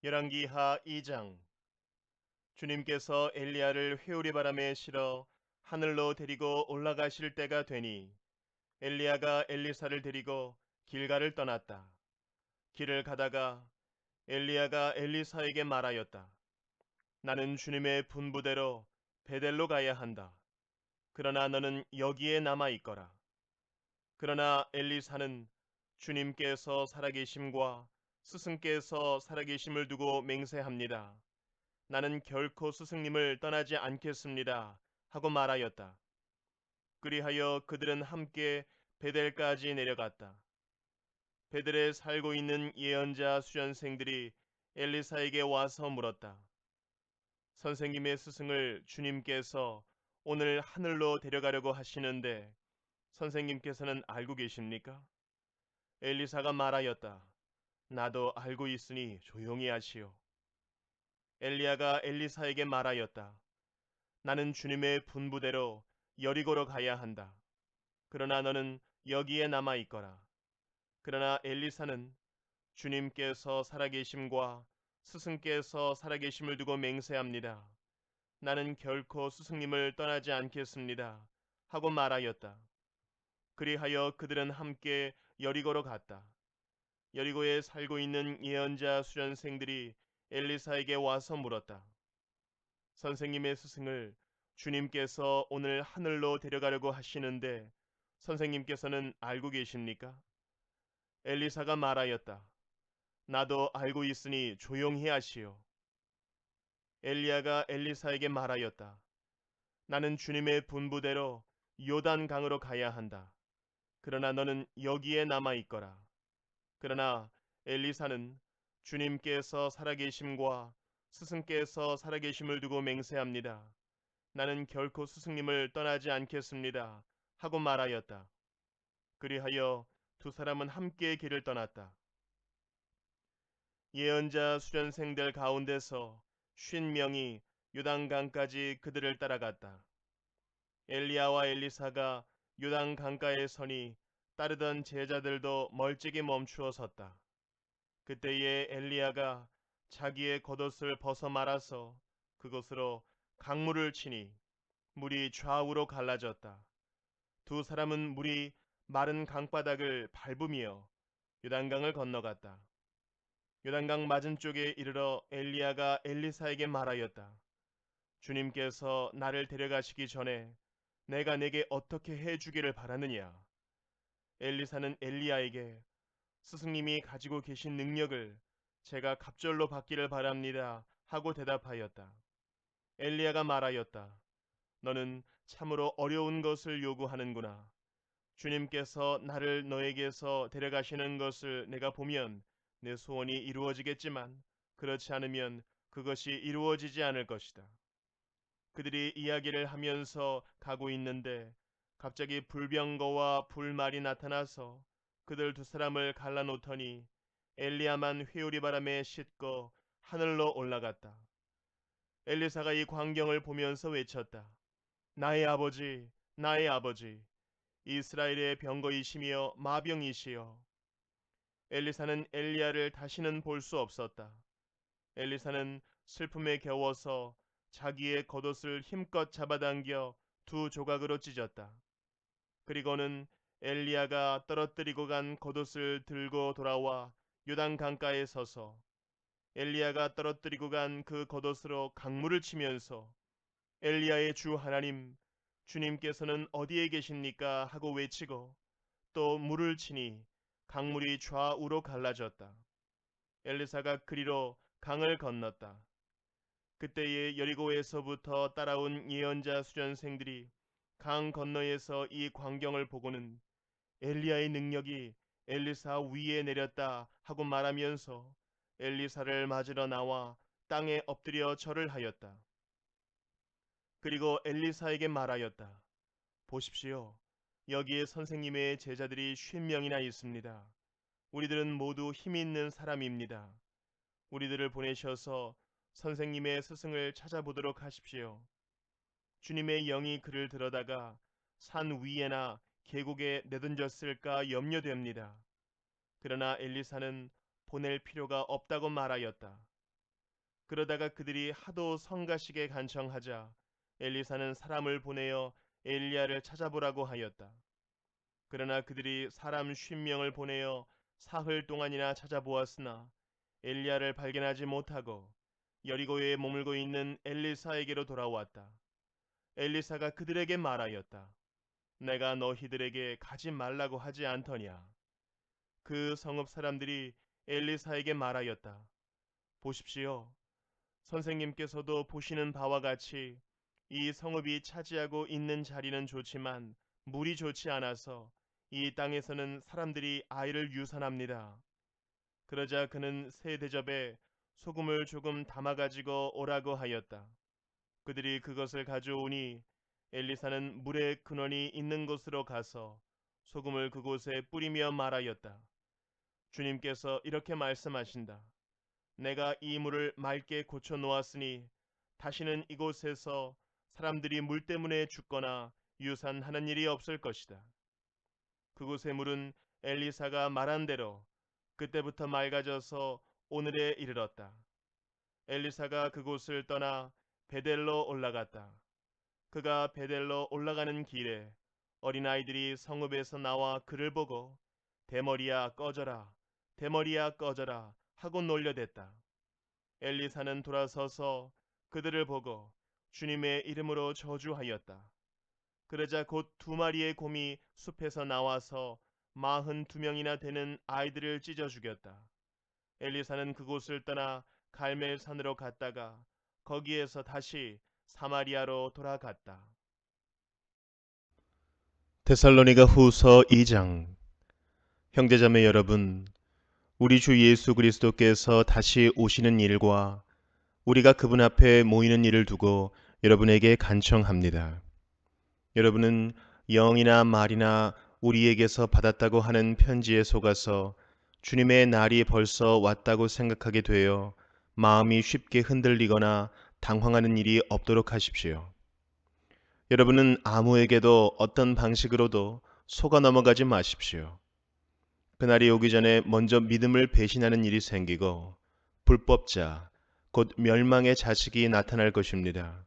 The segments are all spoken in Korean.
열왕기하 2장. 주님께서 엘리야를 회오리 바람에 실어 하늘로 데리고 올라가실 때가 되니 엘리야가 엘리사를 데리고 길가를 떠났다. 길을 가다가 엘리야가 엘리사에게 말하였다. 나는 주님의 분부대로 베델로 가야 한다. 그러나 너는 여기에 남아 있거라. 그러나 엘리사는 주님께서 살아계심과 스승께서 살아계심을 두고 맹세합니다. 나는 결코 스승님을 떠나지 않겠습니다. 하고 말하였다. 그리하여 그들은 함께 베델까지 내려갔다. 베델에 살고 있는 예언자 수련생들이 엘리사에게 와서 물었다. 선생님의 스승을 주님께서 오늘 하늘로 데려가려고 하시는데 선생님께서는 알고 계십니까? 엘리사가 말하였다. 나도 알고 있으니 조용히 하시오. 엘리야가 엘리사에게 말하였다. 나는 주님의 분부대로 여리고로 가야 한다. 그러나 너는 여기에 남아 있거라. 그러나 엘리사는 주님께서 살아계심과 스승께서 살아계심을 두고 맹세합니다. 나는 결코 스승님을 떠나지 않겠습니다. 하고 말하였다. 그리하여 그들은 함께 여리고로 갔다. 여리고에 살고 있는 예언자 수련생들이 엘리사에게 와서 물었다. 선생님의 스승을 주님께서 오늘 하늘로 데려가려고 하시는데 선생님께서는 알고 계십니까? 엘리사가 말하였다. 나도 알고 있으니 조용히 하시오. 엘리야가 엘리사에게 말하였다. 나는 주님의 분부대로 요단 강으로 가야 한다. 그러나 너는 여기에 남아 있거라. 그러나 엘리사는 주님께서 살아계심과 스승께서 살아계심을 두고 맹세합니다. 나는 결코 스승님을 떠나지 않겠습니다. 하고 말하였다. 그리하여 두 사람은 함께 길을 떠났다. 예언자 수련생들 가운데서 50명이 요단강까지 그들을 따라갔다. 엘리야와 엘리사가 요단강가에 서니 따르던 제자들도 멀찍이 멈추어 섰다. 그때에 엘리야가 자기의 겉옷을 벗어 말아서 그곳으로 강물을 치니 물이 좌우로 갈라졌다. 두 사람은 물이 마른 강바닥을 밟으며 요단강을 건너갔다. 요단강 맞은쪽에 이르러 엘리야가 엘리사에게 말하였다. 주님께서 나를 데려가시기 전에 내가 내게 어떻게 해주기를 바라느냐? 엘리사는 엘리야에게 스승님이 가지고 계신 능력을 제가 갑절로 받기를 바랍니다. 하고 대답하였다. 엘리야가 말하였다. 너는 참으로 어려운 것을 요구하는구나. 주님께서 나를 너에게서 데려가시는 것을 내가 보면 내 소원이 이루어지겠지만 그렇지 않으면 그것이 이루어지지 않을 것이다. 그들이 이야기를 하면서 가고 있는데 갑자기 불병거와 불말이 나타나서 그들 두 사람을 갈라놓더니 엘리야만 회오리 바람에 싣고 하늘로 올라갔다. 엘리사가 이 광경을 보면서 외쳤다. 나의 아버지, 나의 아버지, 이스라엘의 병거이시며 마병이시여. 엘리사는 엘리야를 다시는 볼 수 없었다. 엘리사는 슬픔에 겨워서 자기의 겉옷을 힘껏 잡아당겨 두 조각으로 찢었다. 그리고는 엘리야가 떨어뜨리고 간 겉옷을 들고 돌아와 요단 강가에 서서 엘리야가 떨어뜨리고 간 그 겉옷으로 강물을 치면서 엘리야의 주 하나님, 주님께서는 어디에 계십니까? 하고 외치고 또 물을 치니 강물이 좌우로 갈라졌다. 엘리사가 그리로 강을 건넜다. 그때에 여리고에서부터 따라온 예언자 수련생들이 강 건너에서 이 광경을 보고는 엘리야의 능력이 엘리사 위에 내렸다 하고 말하면서 엘리사를 맞으러 나와 땅에 엎드려 절을 하였다. 그리고 엘리사에게 말하였다. 보십시오. 여기에 선생님의 제자들이 50명이나 있습니다. 우리들은 모두 힘 있는 사람입니다. 우리들을 보내셔서 선생님의 스승을 찾아보도록 하십시오. 주님의 영이 그를 들어다가 산 위에나 계곡에 내던졌을까 염려됩니다. 그러나 엘리사는 보낼 필요가 없다고 말하였다. 그러다가 그들이 하도 성가시게 간청하자 엘리사는 사람을 보내어 엘리야를 찾아보라고 하였다. 그러나 그들이 사람 50명을 보내어 사흘 동안이나 찾아보았으나 엘리야를 발견하지 못하고 여리고에 머물고 있는 엘리사에게로 돌아왔다. 엘리사가 그들에게 말하였다. 내가 너희들에게 가지 말라고 하지 않더냐. 그 성읍 사람들이 엘리사에게 말하였다. 보십시오. 선생님께서도 보시는 바와 같이 이 성읍이 차지하고 있는 자리는 좋지만 물이 좋지 않아서 이 땅에서는 사람들이 아이를 유산합니다. 그러자 그는 새 대접에 소금을 조금 담아가지고 오라고 하였다. 그들이 그것을 가져오니 엘리사는 물의 근원이 있는 곳으로 가서 소금을 그곳에 뿌리며 말하였다. 주님께서 이렇게 말씀하신다. 내가 이 물을 맑게 고쳐 놓았으니 다시는 이곳에서 사람들이 물 때문에 죽거나 유산하는 일이 없을 것이다. 그곳의 물은 엘리사가 말한 대로 그때부터 맑아져서 오늘에 이르렀다. 엘리사가 그곳을 떠나 베델로 올라갔다. 그가 베델로 올라가는 길에 어린아이들이 성읍에서 나와 그를 보고 대머리야 꺼져라, 대머리야 꺼져라 하고 놀려댔다. 엘리사는 돌아서서 그들을 보고 주님의 이름으로 저주하였다. 그러자 곧 2마리의 곰이 숲에서 나와서 42명이나 되는 아이들을 찢어 죽였다. 엘리사는 그곳을 떠나 갈멜산으로 갔다가 거기에서 다시 사마리아로 돌아갔다. 데살로니가 후서 2장. 형제자매 여러분, 우리 주 예수 그리스도께서 다시 오시는 일과 우리가 그분 앞에 모이는 일을 두고 여러분에게 간청합니다. 여러분은 영이나 말이나 우리에게서 받았다고 하는 편지에 속아서 주님의 날이 벌써 왔다고 생각하게 되어 마음이 쉽게 흔들리거나 당황하는 일이 없도록 하십시오. 여러분은 아무에게도 어떤 방식으로도 속아 넘어가지 마십시오. 그날이 오기 전에 먼저 믿음을 배신하는 일이 생기고 불법자, 곧 멸망의 자식이 나타날 것입니다.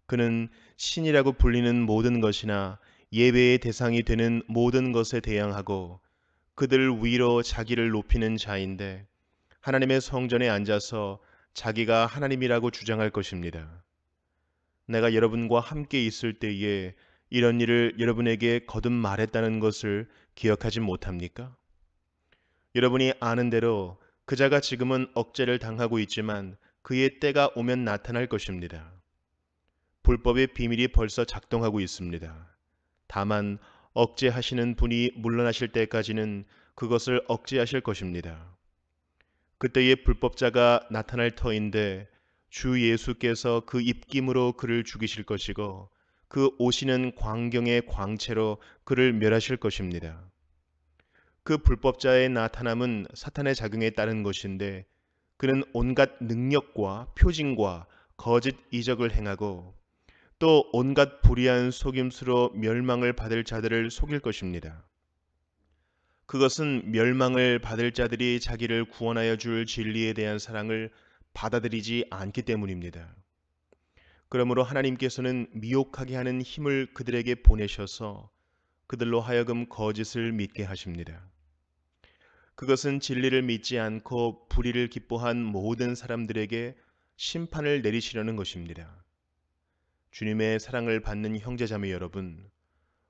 그는 신이라고 불리는 모든 것이나 예배의 대상이 되는 모든 것에 대항하고 그들 위로 자기를 높이는 자인데 하나님의 성전에 앉아서 자기가 하나님이라고 주장할 것입니다. 내가 여러분과 함께 있을 때에 이런 일을 여러분에게 거듭 말했다는 것을 기억하지 못합니까? 여러분이 아는 대로 그자가 지금은 억제를 당하고 있지만 그의 때가 오면 나타날 것입니다. 불법의 비밀이 벌써 작동하고 있습니다. 다만 억제하시는 분이 물러나실 때까지는 그것을 억제하실 것입니다. 그때의 불법자가 나타날 터인데 주 예수께서 그 입김으로 그를 죽이실 것이고 그 오시는 광경의 광채로 그를 멸하실 것입니다. 그 불법자의 나타남은 사탄의 작용에 따른 것인데 그는 온갖 능력과 표징과 거짓 이적을 행하고 또 온갖 불의한 속임수로 멸망을 받을 자들을 속일 것입니다. 그것은 멸망을 받을 자들이 자기를 구원하여 줄 진리에 대한 사랑을 받아들이지 않기 때문입니다. 그러므로 하나님께서는 미혹하게 하는 힘을 그들에게 보내셔서 그들로 하여금 거짓을 믿게 하십니다. 그것은 진리를 믿지 않고 불의를 기뻐한 모든 사람들에게 심판을 내리시려는 것입니다. 주님의 사랑을 받는 형제자매 여러분,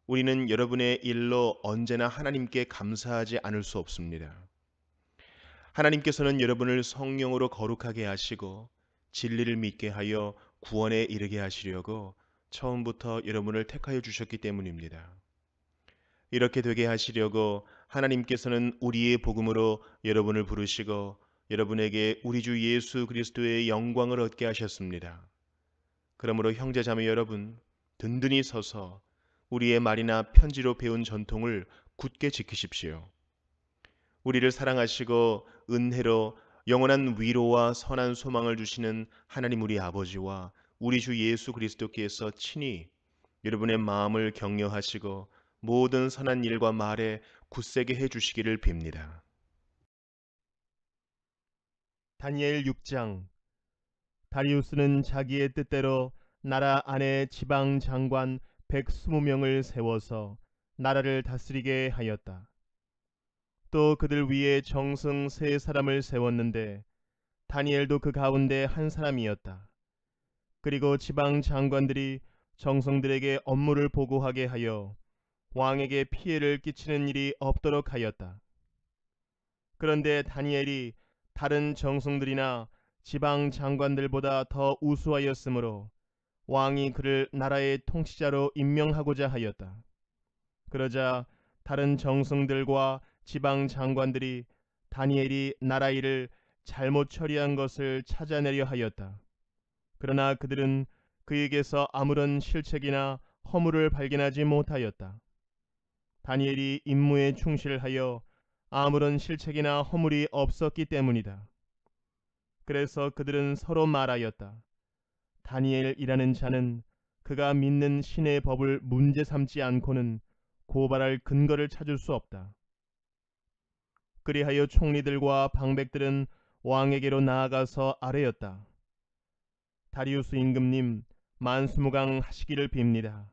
우리는 여러분의 일로 언제나 하나님께 감사하지 않을 수 없습니다. 하나님께서는 여러분을 성령으로 거룩하게 하시고 진리를 믿게 하여 구원에 이르게 하시려고 처음부터 여러분을 택하여 주셨기 때문입니다. 이렇게 되게 하시려고 하나님께서는 우리의 복음으로 여러분을 부르시고 여러분에게 우리 주 예수 그리스도의 영광을 얻게 하셨습니다. 그러므로 형제자매 여러분, 든든히 서서 우리의 말이나 편지로 배운 전통을 굳게 지키십시오. 우리를 사랑하시고 은혜로 영원한 위로와 선한 소망을 주시는 하나님 우리 아버지와 우리 주 예수 그리스도께서 친히 여러분의 마음을 격려하시고 모든 선한 일과 말에 굳세게 해주시기를 빕니다. 다니엘 6장. 다리우스는 자기의 뜻대로 나라 안에 지방 장관 120명을 세워서 나라를 다스리게 하였다. 또 그들 위에 정승 세 사람을 세웠는데 다니엘도 그 가운데 한 사람이었다. 그리고 지방 장관들이 정성들에게 업무를 보고하게 하여 왕에게 피해를 끼치는 일이 없도록 하였다. 그런데 다니엘이 다른 정승들이나 지방 장관들보다 더 우수하였으므로 왕이 그를 나라의 통치자로 임명하고자 하였다. 그러자 다른 정승들과 지방 장관들이 다니엘이 나라 일을 잘못 처리한 것을 찾아내려 하였다. 그러나 그들은 그에게서 아무런 실책이나 허물을 발견하지 못하였다. 다니엘이 임무에 충실하여 아무런 실책이나 허물이 없었기 때문이다. 그래서 그들은 서로 말하였다. 다니엘이라는 자는 그가 믿는 신의 법을 문제 삼지 않고는 고발할 근거를 찾을 수 없다. 그리하여 총리들과 방백들은 왕에게로 나아가서 아뢰었다. 다리우스 임금님, 만수무강 하시기를 빕니다.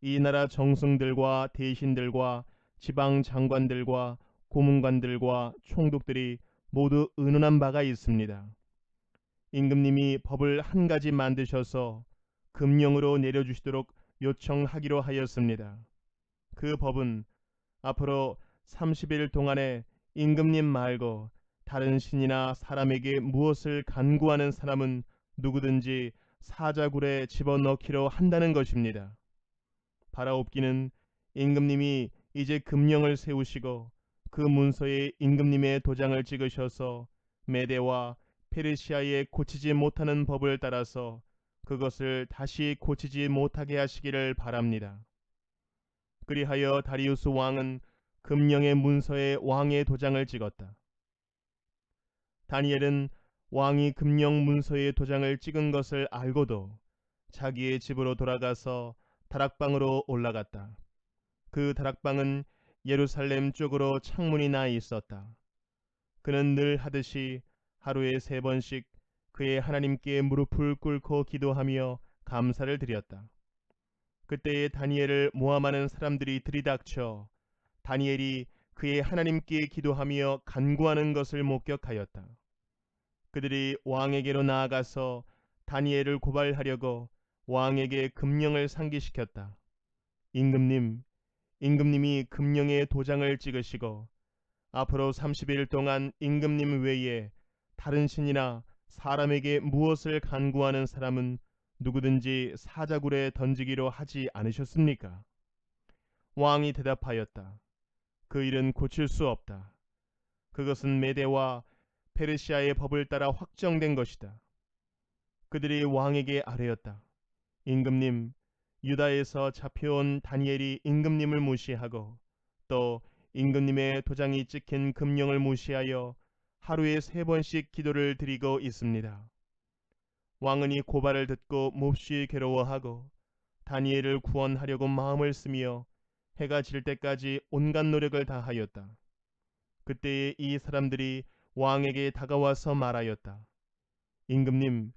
이 나라 정승들과 대신들과 지방 장관들과 고문관들과 총독들이 모두 의논한 바가 있습니다. 임금님이 법을 한 가지 만드셔서 금령으로 내려주시도록 요청하기로 하였습니다. 그 법은 앞으로 30일 동안에 임금님 말고 다른 신이나 사람에게 무엇을 간구하는 사람은 누구든지 사자굴에 집어넣기로 한다는 것입니다. 바라옵기는 임금님이 이제 금령을 세우시고 그 문서에 임금님의 도장을 찍으셔서 메대와 페르시아에 고치지 못하는 법을 따라서 그것을 다시 고치지 못하게 하시기를 바랍니다. 그리하여 다리우스 왕은 금령의 문서에 왕의 도장을 찍었다. 다니엘은 왕이 금령 문서에 도장을 찍은 것을 알고도 자기의 집으로 돌아가서 다락방으로 올라갔다. 그 다락방은 예루살렘 쪽으로 창문이 나 있었다. 그는 늘 하듯이 하루에 3번씩 그의 하나님께 무릎을 꿇고 기도하며 감사를 드렸다. 그때에 다니엘을 모함하는 사람들이 들이닥쳐 다니엘이 그의 하나님께 기도하며 간구하는 것을 목격하였다. 그들이 왕에게로 나아가서 다니엘을 고발하려고 왕에게 금령을 상기시켰다. 임금님이 금령의 도장을 찍으시고 앞으로 30일 동안 임금님 외에 다른 신이나 사람에게 무엇을 간구하는 사람은 누구든지 사자굴에 던지기로 하지 않으셨습니까? 왕이 대답하였다. 그 일은 고칠 수 없다. 그것은 메대와 페르시아의 법을 따라 확정된 것이다. 그들이 왕에게 아뢰었다. 임금님, 유다에서 잡혀온 다니엘이 임금님을 무시하고 또 임금님의 도장이 찍힌 금령을 무시하여 하루에 3번씩 기도를 드리고 있습니다. 왕은 이 고발을 듣고 몹시 괴로워하고 다니엘을 구원하려고 마음을 쓰며 해가 질 때까지 온갖 노력을 다하였다. 그때에 이 사람들이 왕에게 다가와서 말하였다. 임금님,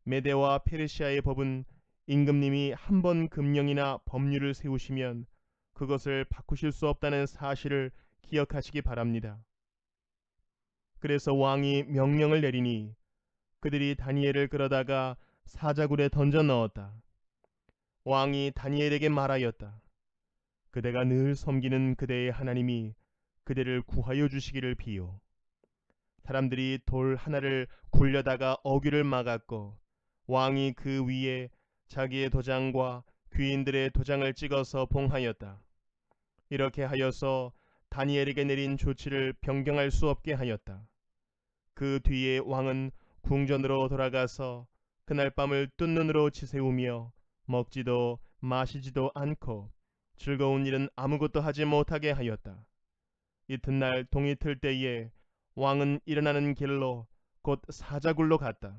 메대와 페르시아의 법은 임금님이 한 번 금령이나 법률을 세우시면 그것을 바꾸실 수 없다는 사실을 기억하시기 바랍니다. 그래서 왕이 명령을 내리니 그들이 다니엘을 끌어다가 사자굴에 던져 넣었다. 왕이 다니엘에게 말하였다. 그대가 늘 섬기는 그대의 하나님이 그대를 구하여 주시기를 비요. 사람들이 돌 하나를 굴려다가 어귀를 막았고 왕이 그 위에 자기의 도장과 귀인들의 도장을 찍어서 봉하였다. 이렇게 하여서 다니엘에게 내린 조치를 변경할 수 없게 하였다. 그 뒤에 왕은 궁전으로 돌아가서 그날 밤을 뜬 눈으로 지새우며 먹지도 마시지도 않고 즐거운 일은 아무것도 하지 못하게 하였다. 이튿날 동이 틀 때에 왕은 일어나는 길로 곧 사자굴로 갔다.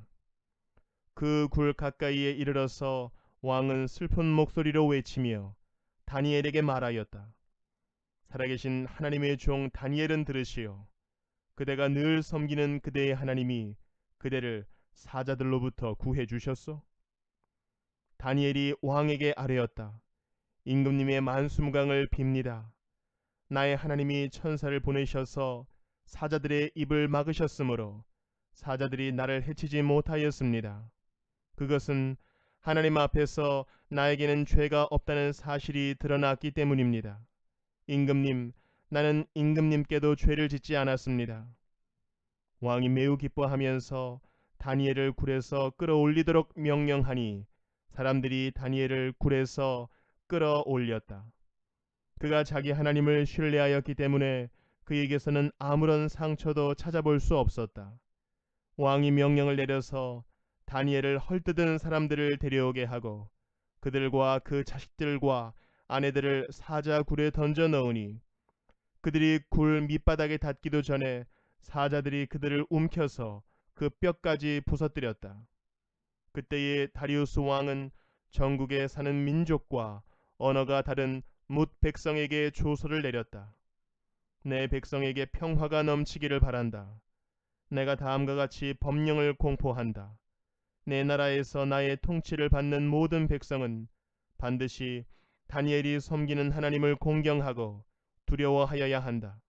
그 굴 가까이에 이르러서 왕은 슬픈 목소리로 외치며 다니엘에게 말하였다. 살아계신 하나님의 종 다니엘은 들으시오. 그대가 늘 섬기는 그대의 하나님이 그대를 사자들로부터 구해 주셨소? 다니엘이 왕에게 아뢰었다. 임금님의 만수무강을 빕니다. 나의 하나님이 천사를 보내셔서 사자들의 입을 막으셨으므로 사자들이 나를 해치지 못하였습니다. 그것은 하나님 앞에서 나에게는 죄가 없다는 사실이 드러났기 때문입니다. 임금님, 나는 임금님께도 죄를 짓지 않았습니다. 왕이 매우 기뻐하면서 다니엘을 굴에서 끌어올리도록 명령하니 사람들이 다니엘을 굴에서 끌어올렸다. 그가 자기 하나님을 신뢰하였기 때문에 그에게서는 아무런 상처도 찾아볼 수 없었다. 왕이 명령을 내려서 다니엘을 헐뜯은 사람들을 데려오게 하고 그들과 그 자식들과 아내들을 사자굴에 던져 넣으니 그들이 굴 밑바닥에 닿기도 전에 사자들이 그들을 움켜서 그 뼈까지 부서뜨렸다. 그때에 다리우스 왕은 전국에 사는 민족과 언어가 다른 뭇 백성에게 조서를 내렸다. 내 백성에게 평화가 넘치기를 바란다. 내가 다음과 같이 법령을 공포한다. 내 나라에서 나의 통치를 받는 모든 백성은 반드시 다니엘이 섬기는 하나님을 공경하고 두려워하여야 한다.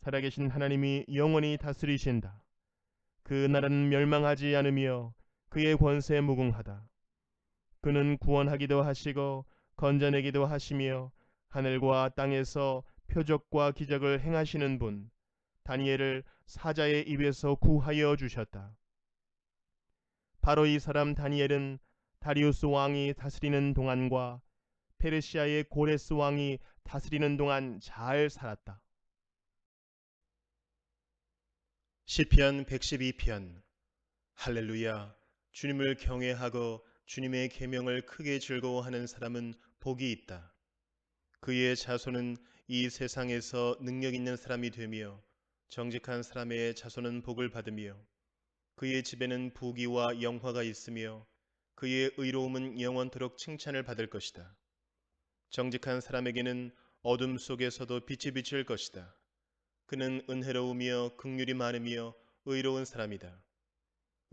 살아계신 하나님이 영원히 다스리신다. 그 나라는 멸망하지 않으며 그의 권세 무궁하다. 그는 구원하기도 하시고 건져내기도 하시며 하늘과 땅에서 표적과 기적을 행하시는 분, 다니엘을 사자의 입에서 구하여 주셨다. 바로 이 사람 다니엘은 다리우스 왕이 다스리는 동안과 페르시아의 고레스 왕이 다스리는 동안 잘 살았다. 시편 112편. 할렐루야. 주님을 경외하고 주님의 계명을 크게 즐거워하는 사람은 복이 있다. 그의 자손은 이 세상에서 능력 있는 사람이 되며 정직한 사람의 자손은 복을 받으며 그의 집에는 부귀와 영화가 있으며 그의 의로움은 영원토록 칭찬을 받을 것이다. 정직한 사람에게는 어둠 속에서도 빛이 비칠 것이다. 그는 은혜로우며 긍휼이 많으며 의로운 사람이다.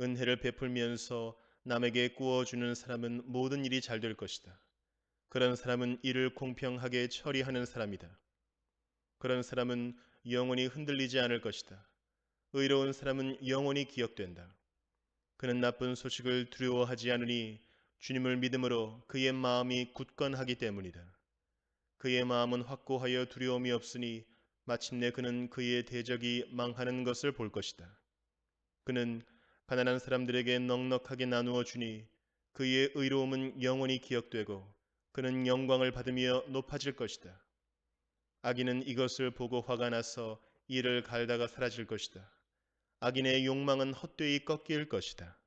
은혜를 베풀면서 남에게 구워주는 사람은 모든 일이 잘 될 것이다. 그런 사람은 일을 공평하게 처리하는 사람이다. 그런 사람은 영원히 흔들리지 않을 것이다. 의로운 사람은 영원히 기억된다. 그는 나쁜 소식을 두려워하지 않으니 주님을 믿음으로 그의 마음이 굳건하기 때문이다. 그의 마음은 확고하여 두려움이 없으니 마침내 그는 그의 대적이 망하는 것을 볼 것이다. 그는 가난한 사람들에게 넉넉하게 나누어 주니 그의 의로움은 영원히 기억되고 그는 영광을 받으며 높아질 것이다. 악인은 이것을 보고 화가 나서 이를 갈다가 사라질 것이다. 악인의 욕망은 헛되이 꺾일 것이다.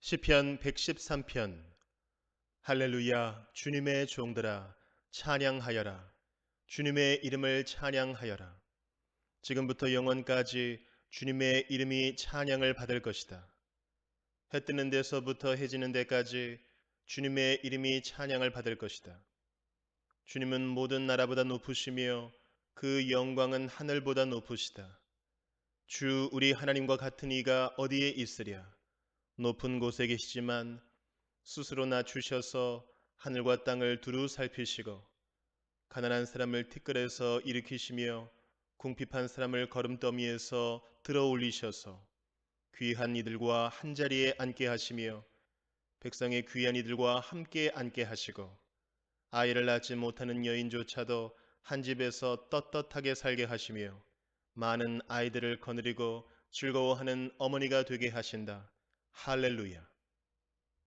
시편 113편. 할렐루야. 주님의 종들아 찬양하여라. 주님의 이름을 찬양하여라. 지금부터 영원까지 주님의 이름이 찬양을 받을 것이다. 해 뜨는 데서부터 해 지는 데까지 주님의 이름이 찬양을 받을 것이다. 주님은 모든 나라보다 높으시며 그 영광은 하늘보다 높으시다. 주 우리 하나님과 같은 이가 어디에 있으랴. 높은 곳에 계시지만 스스로 낮추셔서 하늘과 땅을 두루 살피시고 가난한 사람을 티끌에서 일으키시며 궁핍한 사람을 거름더미에서 들어 올리셔서 귀한 이들과 한자리에 앉게 하시며 백성의 귀한 이들과 함께 앉게 하시고 아이를 낳지 못하는 여인조차도 한 집에서 떳떳하게 살게 하시며 많은 아이들을 거느리고 즐거워하는 어머니가 되게 하신다. 할렐루야.